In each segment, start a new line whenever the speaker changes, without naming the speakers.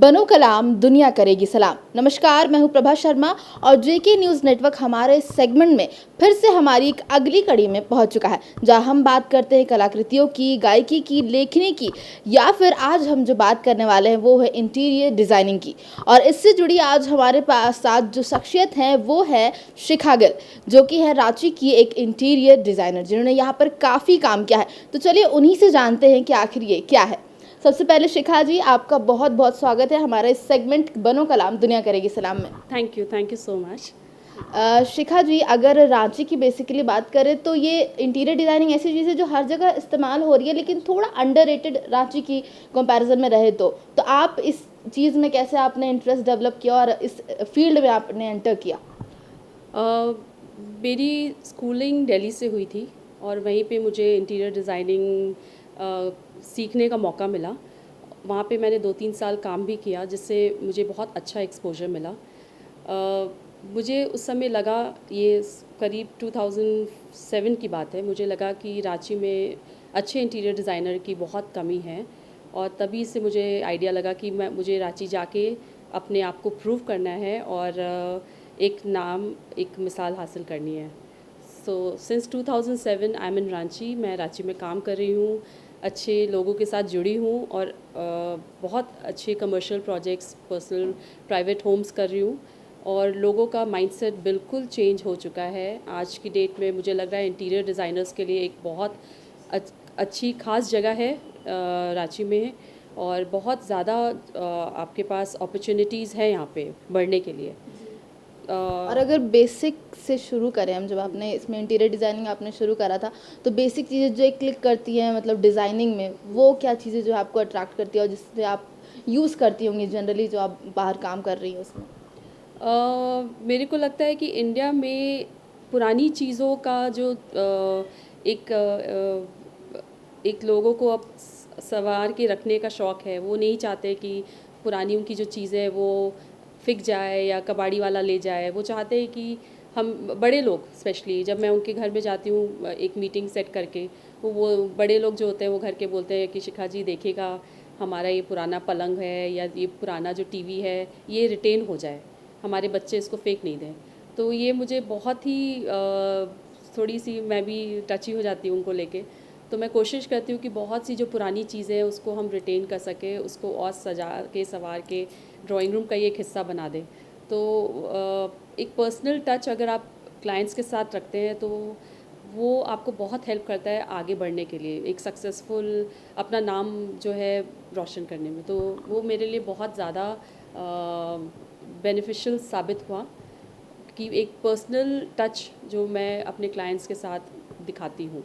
बनो कलाम दुनिया करेगी सलाम। नमस्कार, मैं हूं प्रभा शर्मा और जेके न्यूज़ नेटवर्क हमारे सेगमेंट में फिर से हमारी एक अगली कड़ी में पहुंच चुका है, जहां हम बात करते हैं कलाकृतियों की, गायकी की, लेखनी की, या फिर आज हम जो बात करने वाले हैं वो है इंटीरियर डिज़ाइनिंग की। और इससे जुड़ी आज हमारे पास साथ जो शख्सियत हैं वो है शिखा गिल, जो कि है रांची की एक इंटीरियर डिज़ाइनर जिन्होंने यहाँ पर काफ़ी काम किया है। तो चलिए उन्हीं से जानते हैं कि आखिर ये क्या है। सबसे पहले शिखा जी, आपका बहुत बहुत स्वागत है हमारे इस सेगमेंट बनो कलाम दुनिया करेगी सलाम में।
Thank you so much.
Shikha ji, अगर रांची की बेसिकली बात करें तो ये इंटीरियर डिज़ाइनिंग ऐसी चीज़ है जो हर जगह इस्तेमाल हो रही है, लेकिन थोड़ा अंडररेटेड रांची की कंपैरिजन में रहे तो आप इस चीज़ में कैसे आपने इंटरेस्ट डेवलप किया और इस फील्ड में आपने एंटर किया?
मेरी स्कूलिंग दिल्ली से हुई थी और वहीं पे मुझे इंटीरियर डिज़ाइनिंग सीखने का मौका मिला। वहाँ पे मैंने 2-3 साल काम भी किया, जिससे मुझे बहुत अच्छा एक्सपोजर मिला। मुझे उस समय लगा, ये करीब 2007 की बात है, मुझे लगा कि रांची में अच्छे इंटीरियर डिज़ाइनर की बहुत कमी है। और तभी से मुझे आइडिया लगा कि मुझे रांची जाके अपने आप को प्रूव करना है और एक मिसाल हासिल करनी है। सो सिंस 2007 आई एम इन रांची। मैं रांची में काम कर रही हूँ, अच्छे लोगों के साथ जुड़ी हूँ और बहुत अच्छे commercial projects, personal private homes कर रही हूँ। और लोगों का माइंडसेट बिल्कुल चेंज हो चुका है आज की डेट में। मुझे लग रहा है इंटीरियर डिज़ाइनर्स के लिए एक बहुत अच्छी ख़ास जगह है रांची में। और बहुत ज़्यादा आपके पास अपॉर्चुनिटीज़ है यहाँ पे बढ़ने के लिए।
और अगर बेसिक से शुरू करें हम, जब आपने इसमें इंटीरियर डिज़ाइनिंग आपने शुरू करा था, तो बेसिक चीज़ें जो एक क्लिक करती हैं मतलब डिज़ाइनिंग में, वो क्या चीज़ें जो आपको अट्रैक्ट करती है और जिससे आप यूज़ करती होंगी जनरली जो आप बाहर काम कर रही हैं उसमें?
मेरे को लगता है कि इंडिया में पुरानी चीज़ों का जो एक लोगों को अब संवार के रखने का शौक़ है, वो नहीं चाहते कि पुरानी उनकी जो चीज़ें हैं वो फिक जाए या कबाड़ी वाला ले जाए। वो चाहते हैं कि हम बड़े लोग, स्पेशली जब मैं उनके घर में जाती हूँ एक मीटिंग सेट करके, वो बड़े लोग जो होते हैं वो घर के बोलते हैं कि शिखा जी देखिएगा, हमारा ये पुराना पलंग है या ये पुराना जो टीवी है ये रिटेन हो जाए, हमारे बच्चे इसको फेंक नहीं दें। तो ये मुझे बहुत ही थोड़ी सी मैं भी टची हो जाती हूँ उनको लेके। तो मैं कोशिश करती हूँ कि बहुत सी जो पुरानी चीज़ें हैं उसको हम रिटेन कर सकें, उसको और सजा के संवार के ड्राइंग रूम का ही एक हिस्सा बना दें। तो एक पर्सनल टच अगर आप क्लाइंट्स के साथ रखते हैं तो वो आपको बहुत हेल्प करता है आगे बढ़ने के लिए, एक सक्सेसफुल अपना नाम जो है रोशन करने में। तो वो मेरे लिए बहुत ज़्यादा बेनिफिशियल साबित हुआ कि एक पर्सनल टच जो मैं अपने क्लाइंट्स के साथ दिखाती हूँ,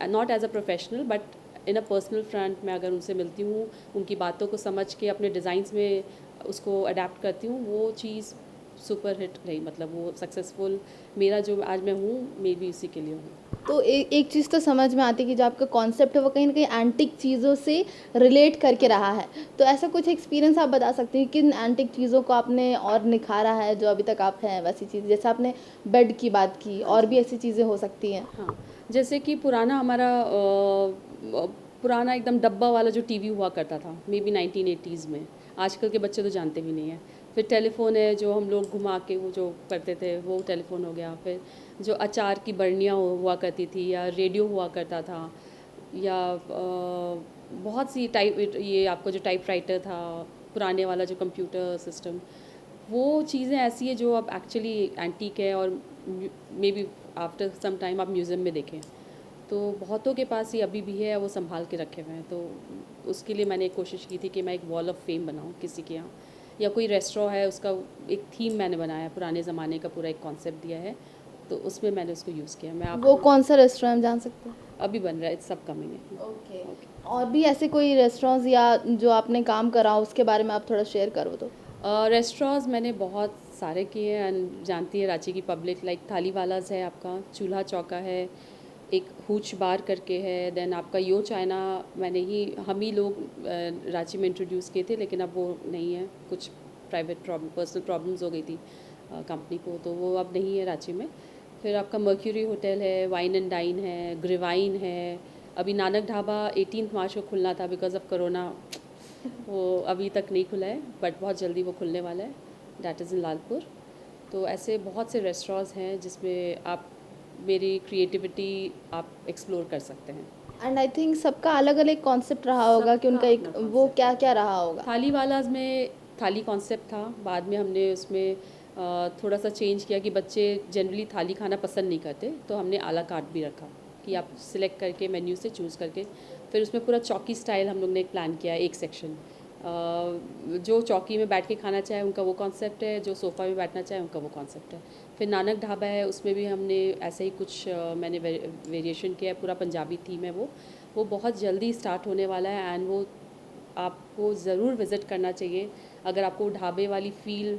not as a professional but in a personal front. मैं अगर उनसे मिलती हूँ, उनकी बातों को समझ के अपने डिज़ाइंस में उसको अडेप्ट करती हूँ, वो चीज़ सुपर हिट रही। मतलब वो सक्सेसफुल, मेरा जो आज मैं हूँ मे बी उसी के लिए हूँ।
तो एक चीज़ तो समझ में आती है कि जो आपका कॉन्सेप्ट है वो कहीं ना कहीं एंटिक चीज़ों से रिलेट करके रहा है। तो ऐसा कुछ एक्सपीरियंस आप बता सकते हैं किन एंटिक चीज़ों को आपने और निखारा है जो अभी तक आप हैं वैसी चीज़? जैसे आपने बेड की बात की,
हाँ
और
जी।
भी ऐसी चीज़ें हो सकती हैं।
हाँ, जैसे कि पुराना हमारा पुराना एकदम डब्बा वाला जो टीवी हुआ करता था, मे बी 1980s में, आजकल के बच्चे तो जानते भी नहीं हैं। फिर टेलीफोन है जो हम लोग घुमा के वो जो करते थे, वो टेलीफोन हो गया। फिर जो अचार की बर्नियाँ हुआ करती थी, या रेडियो हुआ करता था, या बहुत सी टाइप, ये आपको जो टाइपराइटर था, पुराने वाला जो कंप्यूटर सिस्टम, वो चीज़ें ऐसी है जो अब एक्चुअली एंटीक है और maybe after some time आप म्यूज़ियम में देखें तो बहुतों के पास ये अभी भी है, वो संभाल के रखे हुए हैं। तो उसके लिए मैंने एक कोशिश की थी कि मैं एक वॉल ऑफ फेम बनाऊँ किसी के यहाँ, या कोई रेस्टोरेंट है उसका एक थीम मैंने बनाया, पुराने ज़माने का पूरा एक कॉन्सेप्ट दिया है, तो उसमें मैंने उसको यूज़ किया। मैं
वो
आपको
कौन सा रेस्टोरेंट जान सकते हैं?
अभी बन रहा है, इट्स सब कमिंग है।
ओके।
ओके।
और भी ऐसे कोई रेस्टोरेंट्स या जो आपने काम करा हो उसके बारे में आप थोड़ा शेयर करो तो।
रेस्टोरेंट्स मैंने बहुत सारे किए हैं, एंड जानती है रांची की पब्लिक, लाइक थाली वालाज है आपका, चूल्हा चौका है, एक हूच बार करके है, देन आपका यो चाइना हम ही लोग रांची में इंट्रोड्यूस किए थे, लेकिन अब वो नहीं है, कुछ प्राइवेट प्रॉब्लम, पर्सनल प्रॉब्लम्स हो गई थी कंपनी को, तो वो अब नहीं है रांची में। फिर आपका मर्क्यूरी होटल है, वाइन एंड डाइन है, ग्रिवाइन है। अभी नानक ढाबा 18 मार्च को खुलना था, बिकॉज ऑफ कोरोना वो अभी तक नहीं खुला है बट बहुत जल्दी वो खुलने वाला है, डैट इज़ इन लालपुर। तो ऐसे बहुत से रेस्टोरेंट्स हैं जिसमें आप मेरी क्रिएटिविटी आप एक्सप्लोर कर सकते हैं।
एंड आई थिंक सबका अलग अलग कॉन्सेप्ट रहा होगा कि
सबका
उनका एक
अपना
वो
कॉन्सेप्ट
क्या
है।
क्या रहा होगा।
थाली वालाज़ में थाली कॉन्सेप्ट था, बाद में हमने उसमें थोड़ा सा चेंज किया कि बच्चे जनरली थाली खाना पसंद नहीं करते, तो हमने आला कार्ट भी रखा कि आप सिलेक्ट करके मेन्यू से चूज़ करके, फिर उसमें पूरा चौकी स्टाइल हम लोग ने एक प्लान किया, एक सेक्शन जो चौकी में बैठ के खाना चाहे उनका वो कॉन्सेप्ट है, जो सोफ़ा में बैठना चाहे उनका वो कॉन्सेप्ट है। फिर नानक ढाबा है, उसमें भी हमने ऐसे ही कुछ मैंने वेरिएशन किया है, पूरा पंजाबी थीम है वो बहुत जल्दी स्टार्ट होने वाला है एंड वो आपको ज़रूर विज़िट करना चाहिए अगर आपको ढाबे वाली feel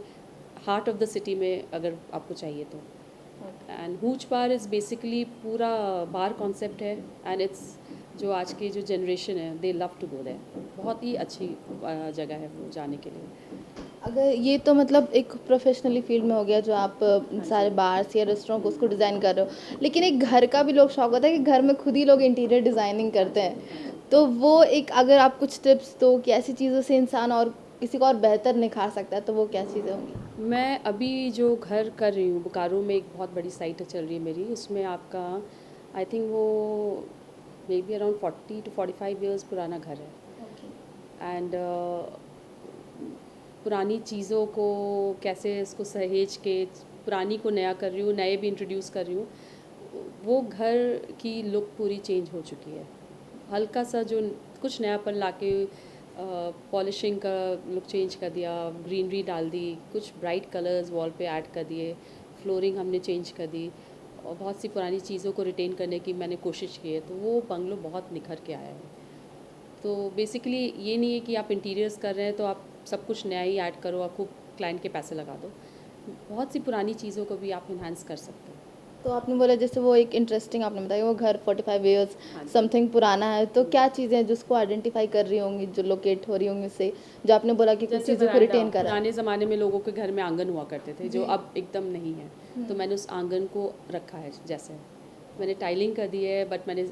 heart of the city में अगर आपको चाहिए तो। And hooch bar is basically पूरा बार कॉन्सेप्ट है एंड इट्स जो आज की जो जनरेशन है they love to go there, बहुत ही अच्छी जगह है वो जाने के लिए।
अगर ये तो मतलब एक प्रोफेशनली फील्ड में हो गया जो आप सारे बार्स या रेस्टोरेंट को उसको डिज़ाइन कर रहे हो, लेकिन एक घर का भी लोग शौक होता है कि घर में खुद ही लोग इंटीरियर डिज़ाइनिंग करते हैं, तो वो एक अगर आप कुछ टिप्स दो कि ऐसी चीज़ों से इंसान और किसी को और बेहतर निखार सकता है, तो वो क्या चीज़ें होंगी।
मैं अभी जो घर कर रही हूँ बोकारो में, एक बहुत बड़ी साइट चल रही है मेरी, उसमें आपका आई थिंक वो may be around 40 to 45 years पुराना घर है एंड पुरानी चीज़ों को कैसे इसको सहेज के पुरानी को नया कर रही हूँ, नए भी इंट्रोड्यूस कर रही हूँ। वो घर की लुक पूरी चेंज हो चुकी है, हल्का सा जो कुछ नयापन लाके पॉलिशिंग का लुक चेंज कर दिया, ग्रीनरी डाल दी, कुछ ब्राइट कलर्स वॉल पे ऐड कर दिए, फ्लोरिंग हमने चेंज कर दी और बहुत सी पुरानी चीज़ों को रिटेन करने की मैंने कोशिश की है, तो वो बंगलो बहुत निखर के आया है। तो बेसिकली ये नहीं है कि आप इंटीरियर्स कर रहे हैं तो आप सब कुछ नया ही ऐड करो और खूब क्लाइंट के पैसे लगा दो, बहुत सी पुरानी चीज़ों को भी आप इन्हांस कर सकते हो।
तो आपने बोला जैसे वो एक इंटरेस्टिंग आपने बताया वो घर 45 ईयर्स
हाँ जी।
समथिंग पुराना है, तो क्या चीज़ें हैं जिसको आइडेंटिफाई कर रही होंगी जो लोकेट हो रही होंगी उससे, जो आपने बोला कि कुछ
जैसे
चीज़ों को
वरांडा,
रिटेन करा है।
पुराने ज़माने में लोगों के घर में आंगन हुआ करते थे जो
जी।
अब एकदम नहीं है, तो मैंने उस आंगन को रखा है जैसे मैंने टाइलिंग कर दी है बट मैंने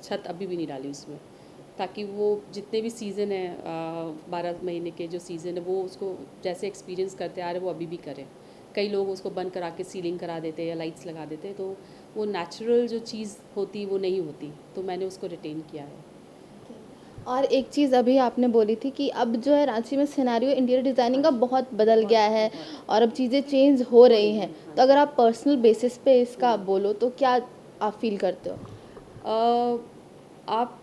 छत अभी भी नहीं डाली उसमें, ताकि वो जितने भी सीज़न है 12 महीने के जो सीज़न है वो उसको जैसे एक्सपीरियंस करते आ रहे वो अभी भी करें। कई लोग उसको बंद करा के सीलिंग करा देते या लाइट्स लगा देते, तो वो नेचुरल जो चीज़ होती वो नहीं होती, तो मैंने उसको रिटेन किया है।
और एक चीज़ अभी आपने बोली थी कि अब जो है रांची में सिनेरियो इंटीरियर डिज़ाइनिंग का बहुत बदल गया है और अब चीज़ें चेंज हो रही हैं, तो अगर आप पर्सनल बेसिस पे इसका बोलो तो क्या आप फील करते हो।
अ, आप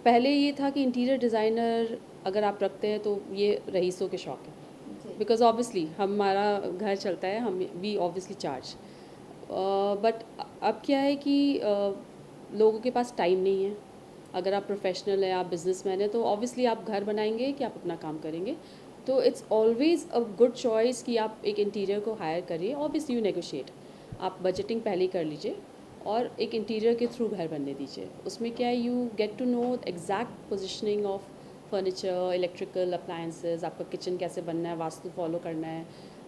पहले ये था कि इंटीरियर डिज़ाइनर अगर आप रखते हैं तो ये रईसों के शौक है, बिकॉज ऑब्वियसली हमारा घर चलता है, हम वी ऑब्वियसली चार्ज, बट अब क्या है कि लोगों के पास टाइम नहीं है। अगर आप प्रोफेशनल हैं, आप बिजनेसमैन हैं, तो ऑब्वियसली आप घर बनाएंगे कि आप अपना काम करेंगे, तो it's always a good choice कि आप एक इंटीरियर को हायर करिए। ऑब्वियसली यू नेगोशिएट, आप बजटिंग पहले ही कर लीजिए और एक इंटीरियर के थ्रू घर बनने दीजिए। उसमें क्या है, you get to know exact positioning of furniture, electrical appliances, आपका किचन कैसे बनना है, वास्तु फॉलो करना है,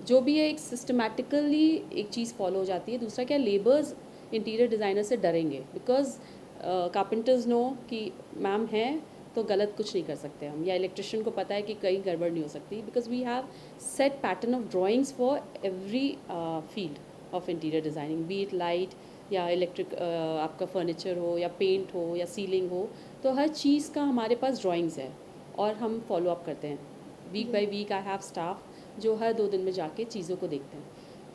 जो भी है एक सिस्टमैटिकली एक चीज़ फॉलो हो जाती है। दूसरा क्या, लेबर्स इंटीरियर डिज़ाइनर से डरेंगे बिकॉज कारपेंटर्स नो कि मैम हैं तो गलत कुछ नहीं कर सकते हम, या इलेक्ट्रिशियन को पता है कि कहीं गड़बड़ नहीं हो सकती, because we have set pattern of drawings for every field of interior designing, be it light या इलेक्ट्रिक, आपका फर्नीचर हो या पेंट हो या सीलिंग हो, तो हर चीज़ का हमारे पास ड्राइंग्स है और हम फॉलो अप करते हैं। Week by week I have staff जो हर 2 दिन में जाके चीज़ों को देखते हैं।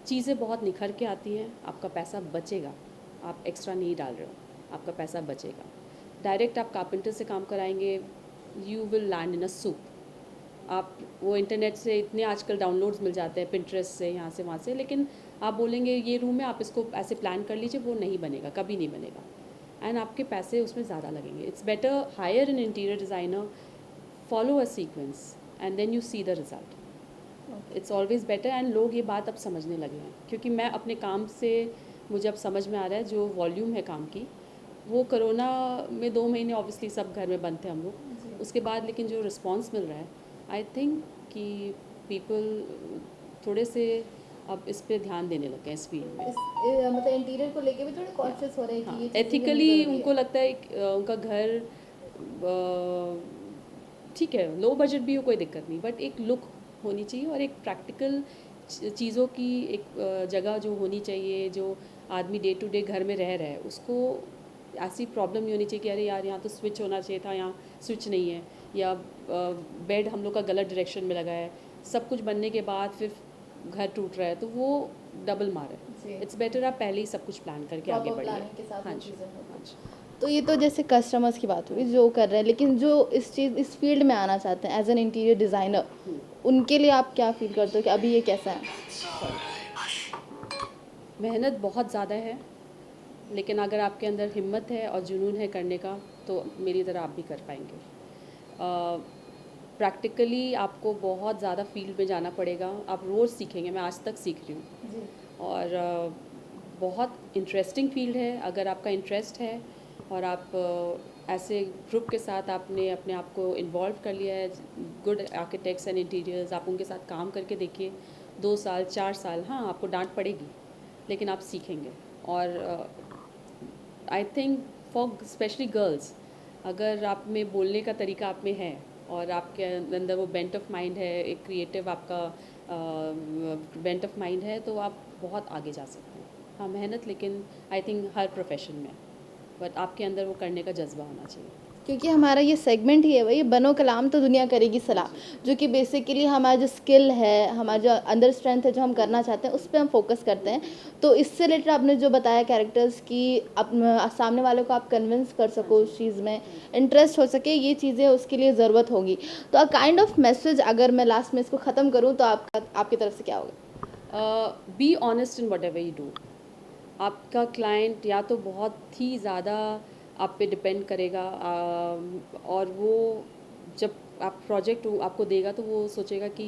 चीज़ें बहुत निखर के आती हैं, आपका पैसा बचेगा, आप एक्स्ट्रा नहीं डाल रहे हो, आपका पैसा बचेगा। डायरेक्ट आप कारपेंटर से काम कराएंगे, you will land in a soup. आप वो इंटरनेट से इतने आजकल डाउनलोड्स मिल जाते हैं, पिंटरेस्ट से, यहाँ से वहाँ से, लेकिन आप बोलेंगे ये रूम है, आप इसको ऐसे प्लान कर लीजिए, वो नहीं बनेगा, कभी नहीं बनेगा एंड आपके पैसे उसमें ज़्यादा लगेंगे। It's better hire an interior designer, follow a sequence and then you see the result. It's always better and लोग ये बात अब समझने लगे हैं, क्योंकि मैं अपने काम से मुझे अब समझ में आ रहा है जो वॉल्यूम है काम की, वो कोरोना में 2 महीने ऑब्वियसली सब घर में बंद थे हम लोग, उसके बाद लेकिन जो रिस्पांस मिल रहा है, आई थिंक कि पीपल थोड़े से अब इस पे ध्यान देने लगे हैं इस फील्ड में।
मतलब इंटीरियर को लेके भी थोड़े कॉन्शियस हो रहे हैं
हाँ,
कि ये चीज़ें कितनी
एथिकली
ज़रूरी
उनको
है।
लगता है उनका घर ठीक है, लो बजट भी हो कोई दिक्कत नहीं, बट एक लुक होनी चाहिए और एक प्रैक्टिकल चीज़ों की एक जगह जो होनी चाहिए, जो आदमी डे टू डे घर में रह रहा है उसको ऐसी प्रॉब्लम नहीं होनी चाहिए कि अरे यार यहाँ तो स्विच होना चाहिए था, यहाँ स्विच नहीं है, या बेड हम लोग का गलत डायरेक्शन में लगा है, सब कुछ बनने के बाद फिर घर टूट रहा है, तो वो डबल मार है। इट्स बेटर आप पहले ही सब कुछ प्लान करके आगे बढ़िए। हाँ जी, हाँ जी।
तो ये तो जैसे कस्टमर्स की बात हुई जो कर रहे हैं, लेकिन जो इस फील्ड में आना चाहते हैं एज एन इंटीरियर डिज़ाइनर, उनके लिए आप क्या फील करते हो कि अभी ये कैसा है?
मेहनत बहुत ज़्यादा है, लेकिन अगर आपके अंदर हिम्मत है और जुनून है करने का तो मेरी तरह आप भी कर पाएंगे। प्रैक्टिकली आपको बहुत ज़्यादा फील्ड में जाना पड़ेगा, आप रोज़ सीखेंगे, मैं आज तक सीख रही हूँ, और बहुत इंटरेस्टिंग फील्ड है। अगर आपका इंटरेस्ट है और आप ऐसे ग्रुप के साथ आपने अपने आप को इन्वॉल्व कर लिया है, गुड आर्किटेक्ट्स एंड इंटीरियर्स, आप उनके साथ काम करके देखिए 2 साल 4 साल, हाँ आपको डांट पड़ेगी लेकिन आप सीखेंगे। और I think for specially girls, अगर आप में बोलने का तरीका आप में है और आपके अंदर वो बेंट ऑफ माइंड है, एक क्रिएटिव आपका बेंट ऑफ माइंड है, तो आप बहुत आगे जा सकते हैं। हाँ मेहनत, लेकिन आई थिंक हर प्रोफेशन में, बट आपके अंदर वो करने का जज्बा होना चाहिए।
क्योंकि हमारा ये सेगमेंट ही है वही बनो कलाम तो दुनिया करेगी सलाम, जो कि बेसिकली हमारा जो स्किल है, हमारा जो अंदर स्ट्रेंथ है, जो हम करना चाहते हैं उस पर हम फोकस करते हैं। तो इससे रिलेटेड आपने जो बताया कैरेक्टर्स की सामने वाले को आप कन्विंस कर सको उस चीज़ में, इंटरेस्ट हो सके, ये चीज़ें उसके लिए ज़रूरत होगी। तो अ काइंड ऑफ मैसेज अगर मैं लास्ट में इसको ख़त्म करूँ तो आपकी तरफ से क्या होगा?
Be honest in what ever you do. आपका क्लाइंट या तो बहुत ही ज़्यादा आप पे डिपेंड करेगा, और वो जब आप प्रोजेक्ट आपको देगा तो वो सोचेगा कि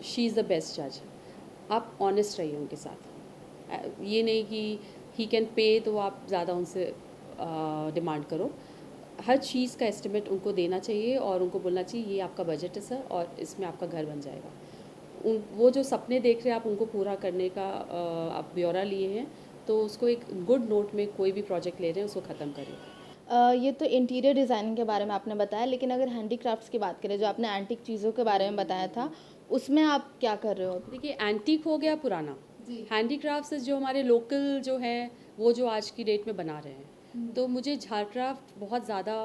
शी इज़ द बेस्ट जज। आप ऑनेस्ट रहिए उनके साथ, ये नहीं कि ही कैन पे तो आप ज़्यादा उनसे डिमांड करो। हर चीज़ का एस्टिमेट उनको देना चाहिए और उनको बोलना चाहिए ये आपका बजट है सर और इसमें आपका घर बन जाएगा। वो जो सपने देख रहे हैं आप उनको पूरा करने का आप ब्यौरा लिए हैं, तो उसको एक गुड नोट में कोई भी प्रोजेक्ट ले रहे हैं उसको ख़त्म करिए।
ये तो इंटीरियर डिज़ाइनिंग के बारे में आपने बताया, लेकिन अगर हैंडीक्राफ्ट्स की बात करें, जो आपने एंटीक चीज़ों के बारे में बताया था, उसमें आप क्या कर रहे हो?
देखिए एंटीक हो गया पुराना, हैंडीक्राफ्ट्स जो हमारे लोकल जो है वो जो आज की डेट में बना रहे हैं, तो मुझे झारक्राफ्ट बहुत ज़्यादा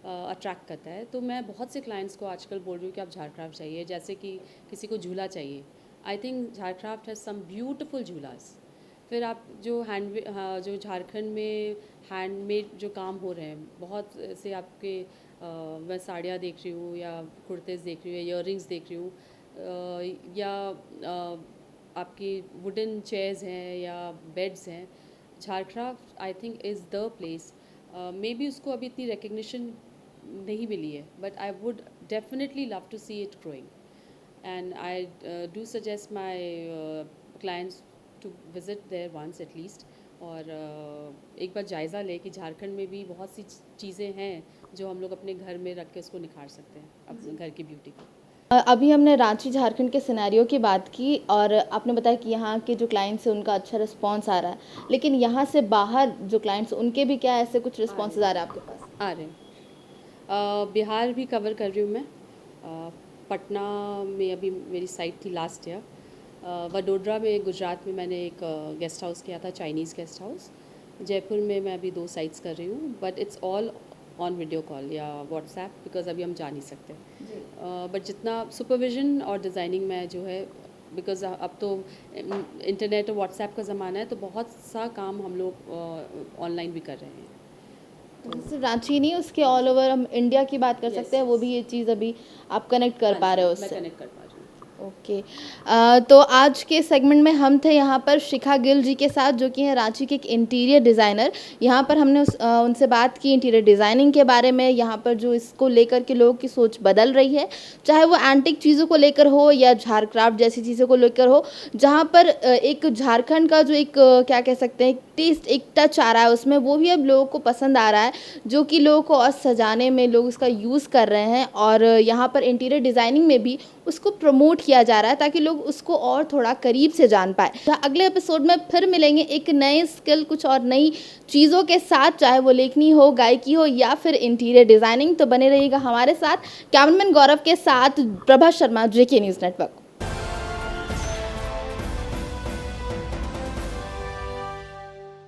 अट्रैक्ट करता है। तो मैं बहुत से क्लाइंट्स को आजकल बोल रही हूँ कि आप झारक्राफ्ट चाहिए, जैसे कि किसी को झूला चाहिए, I think Jharcraft has some beautiful jhoolas. फिर आप जो जो झारखंड में हैंडमेड जो काम हो रहे हैं, बहुत से आपके मैं साड़ियाँ देख रही हूँ या कुर्तेज़ देख रही हूँ या ईयरिंग्स देख रही हूँ, या आपकी वुडन चेयर्स हैं या बेड्स हैं। Jharcraft I think is the place. Maybe उसको अभी इतनी रिकग्निशन नहीं मिली है, but I would definitely love to see it growing, and I do suggest my clients to visit there once at least, और एक बार जायज़ा ले कि झारखंड में भी बहुत सी चीज़ें हैं जो हम लोग अपने घर में रख के उसको निखार सकते हैं, अपने घर की ब्यूटी को।
अभी हमने रांची झारखंड के सिनेरियो की बात की और आपने बताया कि यहाँ के जो क्लाइंट्स हैं उनका अच्छा रिस्पांस आ रहा है, लेकिन यहाँ से बाहर जो क्लाइंट्स उनके भी क्या ऐसे कुछ रिस्पॉन्सेज आ रहे हैं आपके पास?
आ रहे हैं। बिहार भी कवर कर रही हूँ मैं। पटना में अभी मेरी साइट थी लास्ट ईयर। वडोदरा में गुजरात में मैंने एक गेस्ट हाउस किया था, चाइनीज़ गेस्ट हाउस। जयपुर में मैं अभी 2 साइट्स कर रही हूँ, but it's all on video call या व्हाट्सएप, बिकॉज अभी हम जा नहीं सकते। बट जितना सुपरविज़न और डिज़ाइनिंग में जो है, बिकॉज अब तो इंटरनेट और व्हाट्सएप का ज़माना है, तो बहुत सा काम हम लोग ऑनलाइन भी कर रहे हैं।
तो सिर्फ रांची नहीं, उसके ऑल ओवर हम इंडिया की बात कर सकते हैं, वो भी ये चीज़ अभी आप कनेक्ट कर पा रहे हो उससे?
मैं कनेक्ट कर पा रही हूँ।
ओके। तो आज के सेगमेंट में हम थे यहाँ पर शिखा गिल जी के साथ, जो कि हैं रांची के एक इंटीरियर डिज़ाइनर। यहाँ पर हमने उनसे बात की इंटीरियर डिज़ाइनिंग के बारे में, यहाँ पर जो इसको लेकर के लोगों की सोच बदल रही है, चाहे वो एंटिक चीज़ों को लेकर हो या झारक्राफ्ट जैसी चीज़ों को लेकर हो, जहाँ पर एक झारखंड का जो एक क्या कह सकते हैं टेस्ट, एक टच आ रहा है उसमें, वो भी अब लोगों को पसंद आ रहा है, जो कि लोगों को और सजाने में लोग उसका यूज़ कर रहे हैं। और यहाँ पर इंटीरियर डिज़ाइनिंग में भी उसको प्रमोट किया किया जा रहा है ताकि लोग उसको और थोड़ा करीब से जान पाए। तो अगले एपिसोड में फिर मिलेंगे एक नए स्किल, कुछ और नई चीज़ों के साथ, चाहे वो लेखनी हो, गायकी हो या फिर इंटीरियर डिज़ाइनिंग। तो बने रहिएगा हमारे साथ। कैमरामैन गौरव के साथ प्रभा शर्मा, जेके न्यूज़ नेटवर्क।